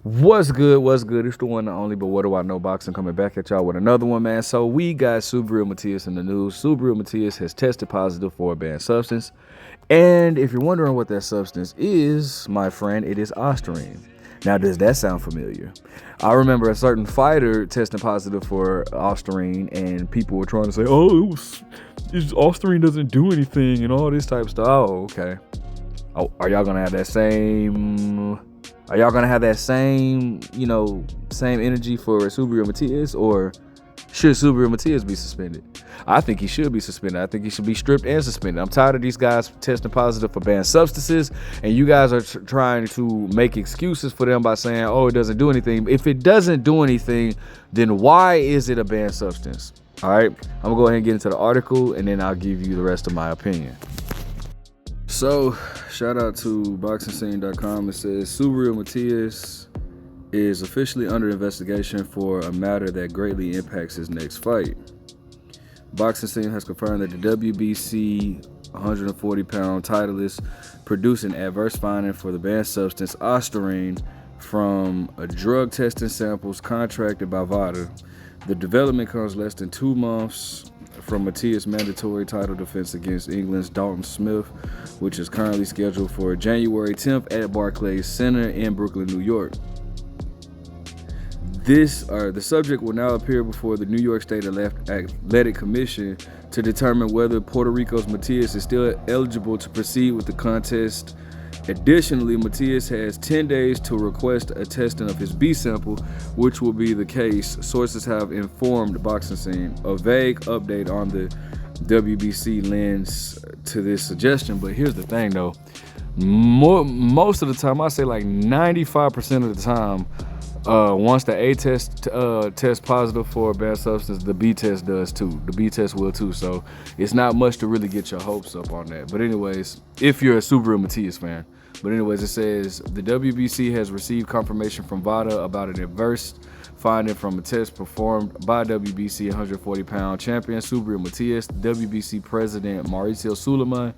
What's good? What's good? It's the one and only, but what do I know? Boxing coming back at y'all with another one, man. So we got Subriel Matias in the news. Subriel Matias has tested positive for a banned substance. And if you're wondering what that substance is, my friend, it is Ostarine. Now, does that sound familiar? I remember a certain fighter testing positive for Ostarine, and people were trying to say, oh, Ostarine doesn't do anything and all this type of stuff. Oh, okay. Oh, are y'all gonna have that same same energy for Subriel Matias, or should Subriel Matias be suspended? I think he should be suspended. I think he should be stripped and suspended. I'm tired of these guys testing positive for banned substances, and you guys are trying to make excuses for them by saying, oh, it doesn't do anything. If it doesn't do anything, then why is it a banned substance? All right, I'm gonna go ahead and get into the article, and then I'll give you the rest of my opinion. So, shout out to BoxingScene.com. It says Subriel Matias is officially under investigation for a matter that greatly impacts his next fight. Boxing Scene has confirmed that the WBC 140-pound titleist produced an adverse finding for the banned substance Ostarine from a drug testing samples contracted by VADA. The development comes less than 2 months from Matias' mandatory title defense against England's Dalton Smith, which is currently scheduled for January 10th at Barclays Center in Brooklyn, New York. The subject will now appear before the New York State Athletic Commission to determine whether Puerto Rico's Matias is still eligible to proceed with the contest. Additionally, Matias has 10 days to request a testing of his B sample, which will be the case, sources have informed Boxing Scene. A vague update on the WBC lends to this suggestion, but here's the thing though. Most of the time, I say like 95% of the time, once the A test tests positive for a banned substance, the B test does too. The B test will too. So it's not much to really get your hopes up on that. But anyways, if you're a Subriel Matias fan. But anyways, it says the WBC has received confirmation from VADA about an adverse finding from a test performed by WBC 140-pound champion Subriel Matias. WBC President Mauricio Suleiman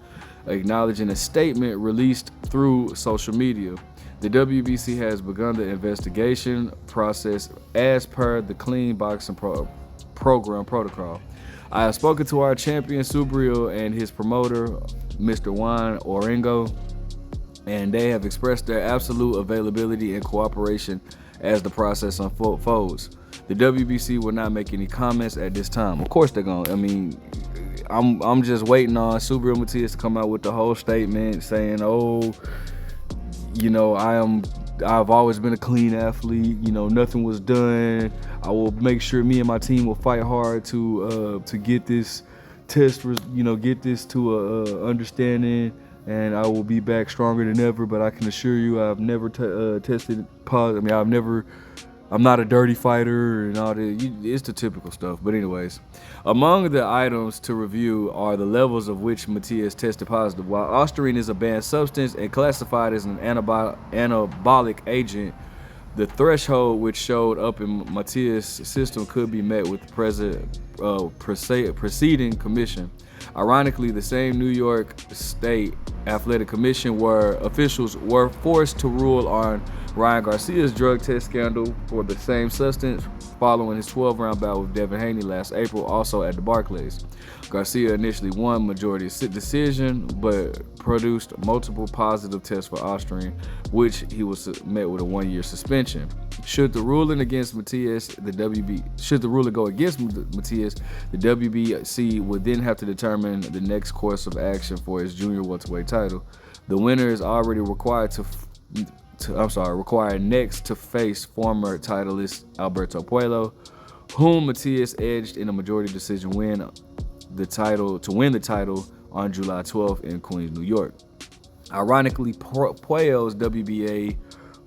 acknowledging a statement released through social media. The WBC has begun the investigation process as per the Clean Boxing Program protocol. I have spoken to our champion Subriel and his promoter, Mr. Juan Orengo, and they have expressed their absolute availability and cooperation as the process unfolds. The WBC will not make any comments at this time. Of course they're gonna. I mean, I'm just waiting on Subriel Matias to come out with the whole statement saying, oh, you know, I've always been a clean athlete. You know, nothing was done. I will make sure me and my team will fight hard to get this test, get this to a understanding, and I will be back stronger than ever. But I can assure you, I've never tested positive. I mean, I'm not a dirty fighter and all that. It's the typical stuff. But anyways, among the items to review are the levels of which Matias tested positive. While Ostarine is a banned substance and classified as an anabolic agent, the threshold which showed up in Matias' system could be met with the preceding commission. Ironically, the same New York State Athletic Commission where officials were forced to rule on Ryan Garcia's drug test scandal for the same substance following his 12-round bout with Devin Haney last April, also at the Barclays. Garcia initially won majority decision, but produced multiple positive tests for Ostarine, which he was met with a 1-year suspension. Should the ruling against Matias, should the ruling go against Matias, the WBC would then have to determine the next course of action for his junior welterweight title. The winner is already required next to face former titleist Alberto Puello, whom Matias edged in a majority decision to win the title on July 12th in Queens, New York. Ironically, Puello's WBA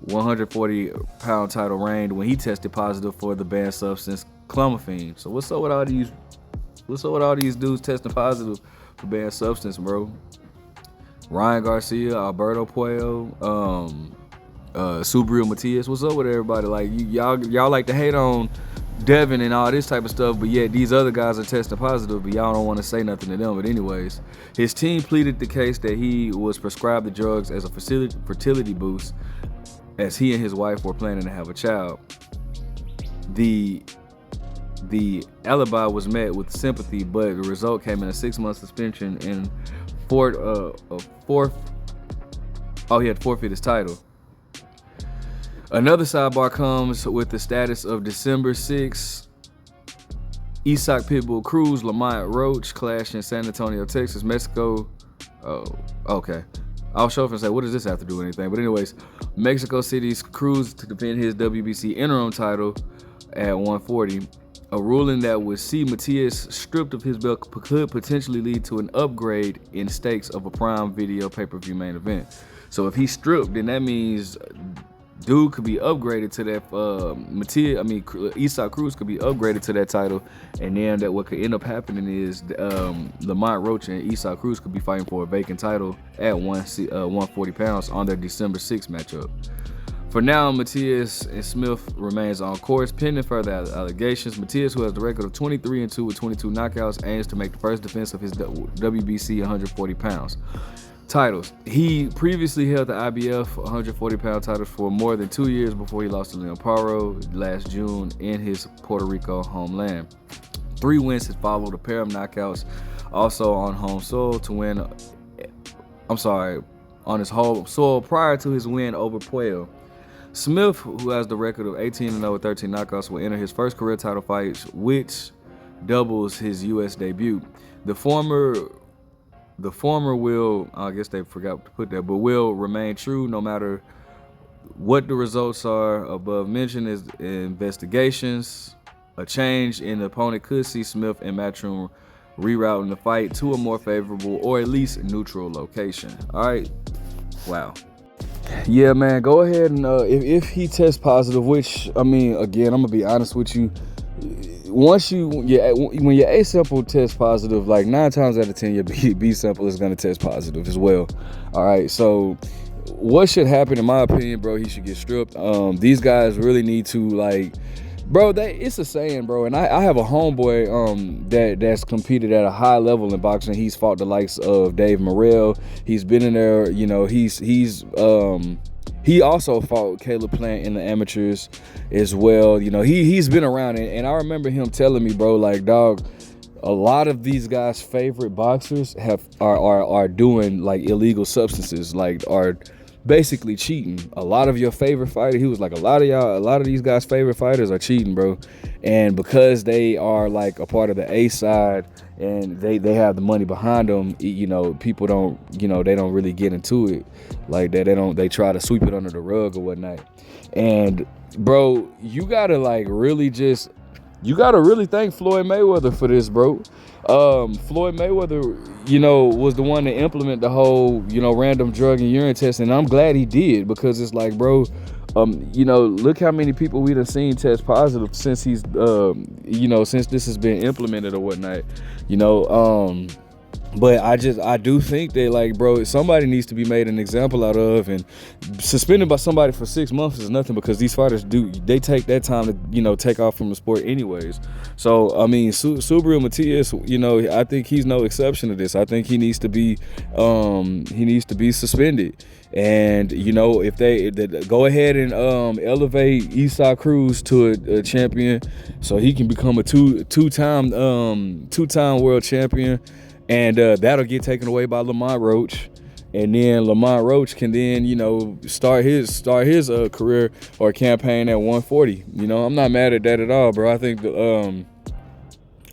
140-pound title reigned when he tested positive for the banned substance clomiphene. So what's up with all these dudes testing positive for banned substance, bro? Ryan Garcia, Alberto Puello, Subriel Matias. What's up with everybody? Like y'all like to hate on Devin and all this type of stuff, but yet these other guys are testing positive, but y'all don't want to say nothing to them. But anyways, his team pleaded the case that he was prescribed the drugs as a fertility boost as he and his wife were planning to have a child. The alibi was met with sympathy, but the result came in a 6-month suspension and he had to forfeit his title. Another sidebar comes with the status of December 6th. Isak Pitbull Cruz, Lamont Roach clashed in San Antonio, Texas, Mexico. Oh, okay. I was sure if I say, what does this have to do with anything? But anyways, Mexico City's Cruz to defend his WBC interim title at 140. A ruling that would see Matias stripped of his belt could potentially lead to an upgrade in stakes of a Prime Video pay-per-view main event. So if he's stripped, then that means dude could be upgraded to that. Isak Cruz could be upgraded to that title, and then that what could end up happening is Lamont Roach and Isak Cruz could be fighting for a vacant title at 140 pounds on their December 6th matchup. For now, Matias and Smith remains on course pending further allegations. Matias, who has the record of 23-2 with 22 knockouts, aims to make the first defense of his WBC 140 pounds titles. He previously held the IBF 140-pound titles for more than 2 years before he lost to Leon Paro last June in his Puerto Rico homeland. 3 wins had followed a pair of knockouts, also on home soil to win. On his home soil prior to his win over Puello. Smith, who has the record of 18-0 with 13 knockouts, will enter his first career title fight, which doubles his U.S. debut. The former will, I guess they forgot to put that, but will remain true no matter what the results are. Above mentioned is investigations. A change in the opponent could see Smith and Matchroom rerouting the fight to a more favorable or at least neutral location. All right. Wow. Yeah, man, go ahead and if he tests positive, which, I mean, again, I'm gonna be honest with you, when your A sample tests positive, like 9 times out of 10 your B sample is gonna test positive as well. All right, so what should happen, in my opinion, bro? He should get stripped. These guys really need to, like, bro, it's a saying, bro, and I have a homeboy that's competed at a high level in boxing. He's fought the likes of Dave Morrell. He's been in there, you know, he also fought Caleb Plant in the amateurs as well. You know, he's been around, and I remember him telling me, bro, like, dog, a lot of these guys' favorite boxers are doing like illegal substances, like are basically cheating. A lot of your favorite fighters, he was like, a lot of these guys' favorite fighters are cheating, bro. And because they are like a part of the A side and they have the money behind them, you know, people don't, you know, they don't really get into it like that. They try to sweep it under the rug or whatnot. And bro, you gotta really thank Floyd Mayweather for this, bro. Floyd Mayweather, you know, was the one to implement the whole, you know, random drug and urine test, and I'm glad he did, because it's like, bro, you know, look how many people we done seen test positive since he's, you know, since this has been implemented or whatnot, you know. But I do think that, like, bro, somebody needs to be made an example out of, and suspended by somebody for 6 months is nothing, because these fighters they take that time to, you know, take off from the sport anyways. So, I mean, Subriel Matias, you know, I think he's no exception to this. I think he needs to be suspended. And, you know, if they go ahead and elevate Isak Cruz to a champion, so he can become a two-time world champion. And that'll get taken away by Lamont Roach, and then Lamont Roach can then, you know, start his career or campaign at 140. You know, I'm not mad at that at all, bro. I think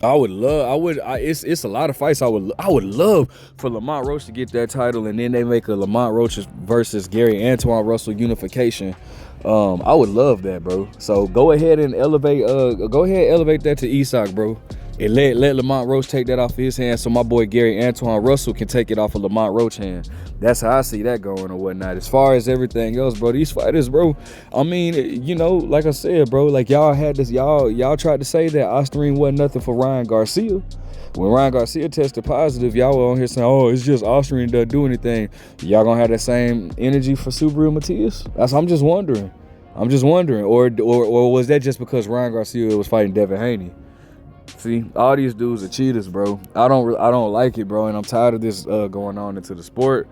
it's a lot of fights I would love for Lamont Roach to get that title, and then they make a Lamont Roach versus Gary Antoine Russell unification. I would love that, bro. So go ahead and elevate that to Isak, bro. And let Lamont Roach take that off of his hands, so my boy Gary Antoine Russell can take it off of Lamont Roach's hand. That's how I see that going or whatnot. As far as everything else, bro, these fighters, bro, I mean, you know, like I said, bro, like y'all tried to say that Osterine wasn't nothing for Ryan Garcia. When Ryan Garcia tested positive, y'all were on here saying, oh, it's just Osterine doesn't do anything. Y'all gonna have that same energy for Subriel Matias? I'm just wondering. Or was that just because Ryan Garcia was fighting Devin Haney? See, all these dudes are cheaters, bro. I don't like it, bro, and I'm tired of this going on into the sport.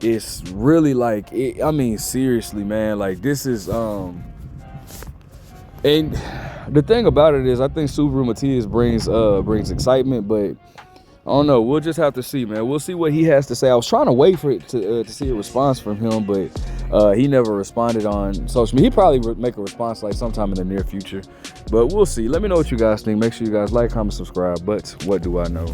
it's really like, I mean, seriously, man, like this is and the thing about it is, I think Subriel Matias brings excitement, but I don't know. We'll just have to see, man. We'll see what he has to say. I was trying to wait for it to see a response from him, but he never responded on social media. He probably make a response like sometime in the near future, but we'll see. Let me know what you guys think. Make sure you guys like, comment, subscribe. But what do I know?